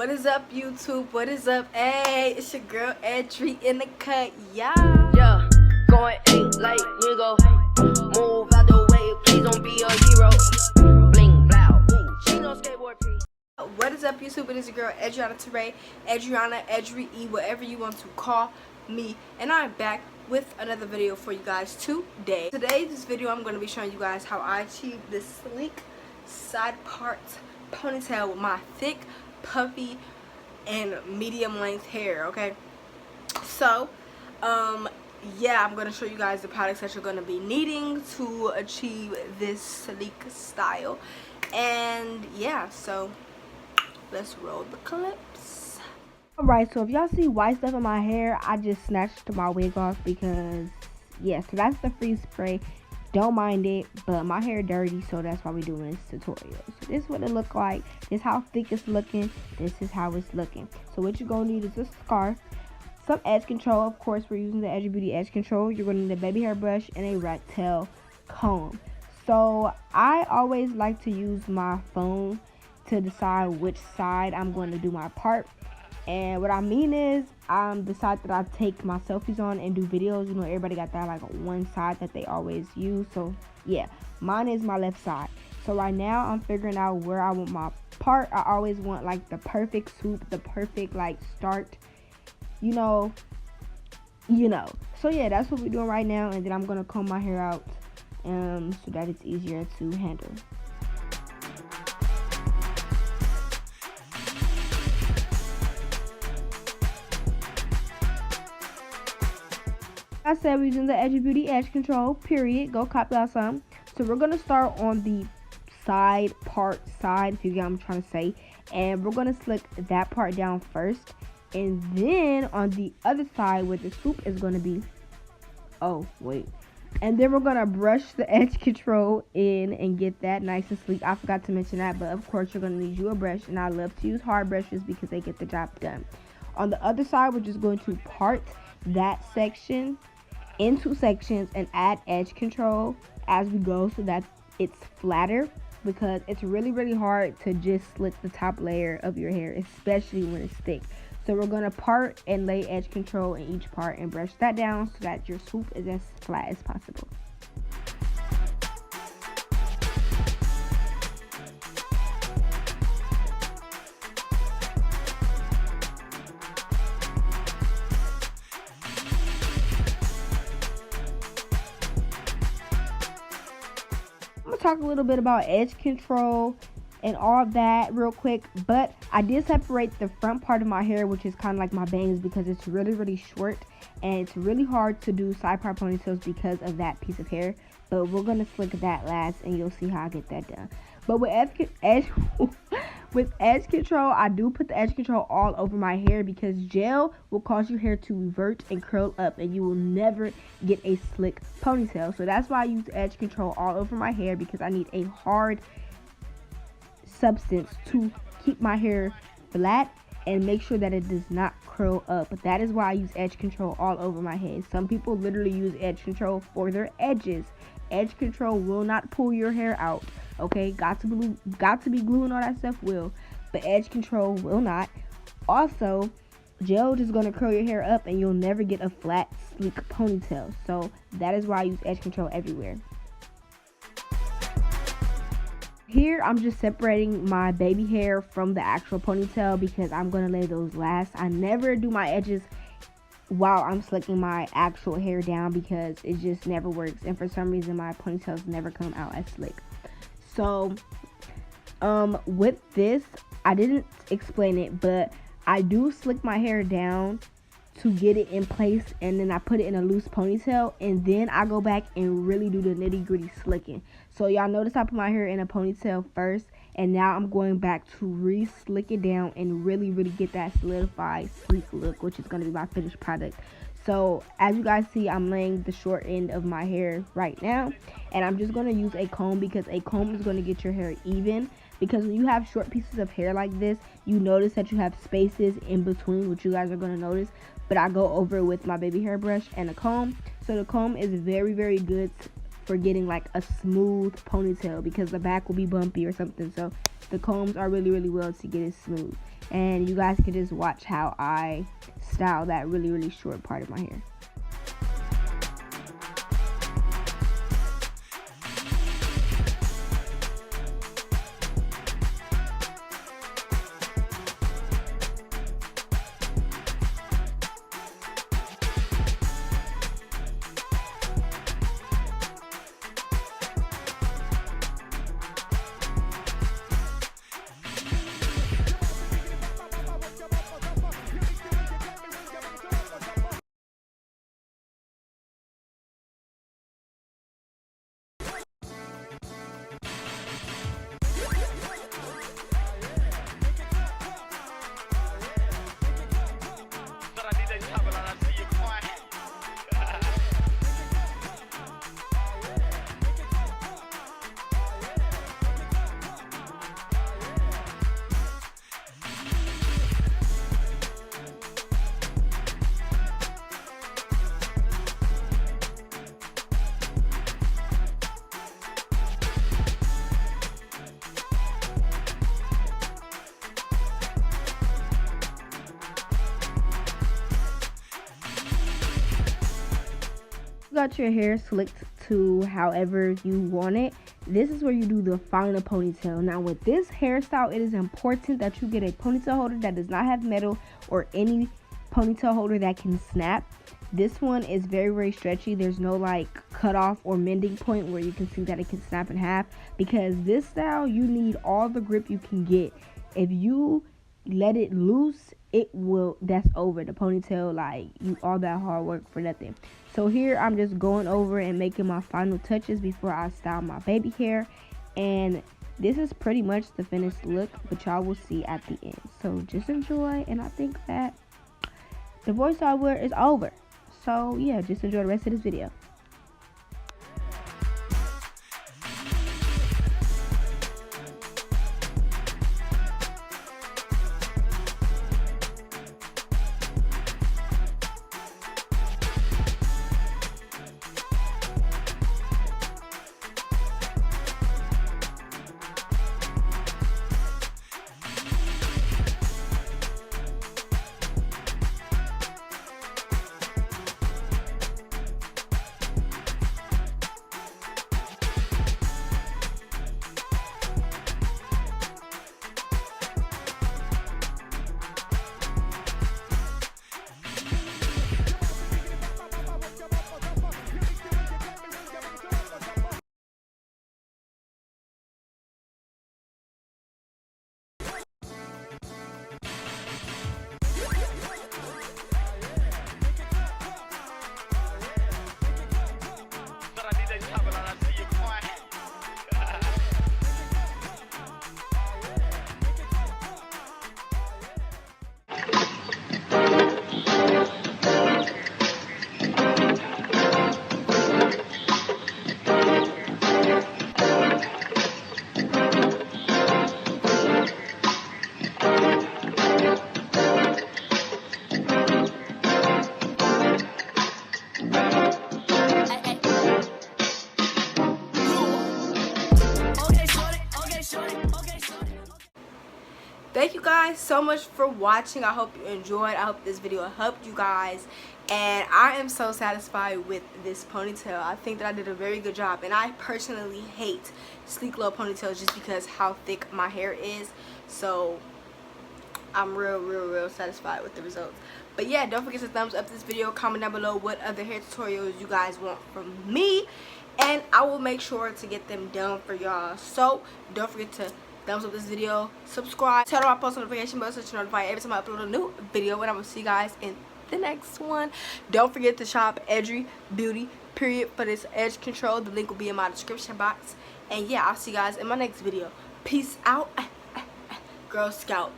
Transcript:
What is up, YouTube? What is up? Hey, it's your girl Edri in the cut, yeah. Yeah, going ain't like nigga. Move out the way, please don't be a hero. Bling, blow, ooh, she no skateboard P. What is up, YouTube? It is your girl Adriana Teray, Adriana, Edri E, whatever you want to call me. And I'm back with another video for you guys today. Today, this video, I'm going to be showing you guys how I achieve this sleek side part ponytail with my thick, puffy, and medium length hair, okay? So, yeah, I'm going to show you guys the products that you're going to be needing to achieve this sleek style. And, yeah, so let's roll the clips. Alright, so if y'all see white stuff in my hair, I just snatched my wig off because, yeah, so that's the freeze spray. Don't mind it, but my hair dirty, so that's why we're doing this tutorial. So this is what it look like. This is how thick it's looking. This is how it's looking. So what you're going to need is a scarf, some edge control. Of course, we're using the Edge Beauty edge control. You're going to need a baby hair brush and a rat tail comb. So I always like to use my phone to decide which side I'm going to do my part. And what I mean is, the side that I take my selfies on and do videos, you know, everybody got that like one side that they always use. So yeah, mine is my left side. So right now I'm figuring out where I want my part. I always want like the perfect swoop, the perfect like start, you know. So yeah, that's what we're doing right now, and then I'm gonna comb my hair out so that it's easier to handle. I said we're using the Edge Beauty edge control, period. Go copy out some. So we're going to start on the side, if you get what I'm trying to say. And we're going to slick that part down first. And then on the other side where the swoop is going to be, and then we're going to brush the edge control in and get that nice and sleek. I forgot to mention that, but of course you're going to need you a brush. And I love to use hard brushes because they get the job done. On the other side, we're just going to part that section into sections and add edge control as we go so that it's flatter, because it's really hard to just slick the top layer of your hair, especially when it's thick. So we're going to part and lay edge control in each part and brush that down so that your swoop is as flat as possible. Talk a little bit about edge control and all of that real quick, but I did separate the front part of my hair, which is kind of like my bangs, because it's really short and it's really hard to do side part ponytails because of that piece of hair. But we're gonna slick that last and you'll see how I get that done. But with edge control, I do put the edge control all over my hair because gel will cause your hair to revert and curl up and you will never get a slick ponytail. So that's why I use edge control all over my hair, because I need a hard substance to keep my hair flat and make sure that it does not curl up. But that is why I use edge control all over my head. Some people literally use edge control for their edges. Edge control will not pull your hair out, okay? Got to be glue and all that stuff will, but edge control will not. Also, gel is going to curl your hair up and you'll never get a flat, sleek ponytail. So that is why I use edge control everywhere. Here, I'm just separating my baby hair from the actual ponytail because I'm going to lay those last. I never do my edges while I'm slicking my actual hair down because it just never works, and for some reason my ponytails never come out as slick. So with this, I didn't explain it, but I do slick my hair down to get it in place, and then I put it in a loose ponytail, and then I go back and really do the nitty-gritty slicking. So y'all notice I put my hair in a ponytail first, and now I'm going back to re-slick it down and really get that solidified sleek look, which is going to be my finished product. So as you guys see, I'm laying the short end of my hair right now, and I'm just going to use a comb because a comb is going to get your hair even. Because when you have short pieces of hair like this, you notice that you have spaces in between, which you guys are going to notice. But I go over it with my baby hair brush and a comb. So the comb is very good for getting like a smooth ponytail, because the back will be bumpy or something. So the combs are really well to get it smooth. and you guys can just watch how I style that really short part of my hair. Got your hair slicked to however you want it. This is where you do the final ponytail. Now with this hairstyle, it is important that you get a ponytail holder that does not have metal or any ponytail holder that can snap. This one is very stretchy. There's no like cutoff or mending point where you can see that it can snap in half, because this style you need all the grip you can get. If you let it loose, that's over. The ponytail, like, all that hard work for nothing. So here I'm just going over and making my final touches before I style my baby hair, and this is pretty much the finished look, but y'all will see at the end. So just enjoy, and I think that the voiceover is over. So yeah, just enjoy the rest of this video. Thank you guys so much for watching. I hope you enjoyed. I hope this video helped you guys, and I am so satisfied with this ponytail. I think that I did a very good job, and I personally hate sleek low ponytails just because how thick my hair is. So I'm real satisfied with the results. But yeah, don't forget to thumbs up this video, comment down below what other hair tutorials you guys want from me, and I will make sure to get them done for y'all. So don't forget to thumbs up this video, subscribe, turn on my post notification bell so you're notified every time I upload a new video, and I will see you guys in the next one. Don't forget to shop Edry Beauty period for this edge control. The link will be in my description box. And yeah, I'll see you guys in my next video. Peace out. Girl Scout.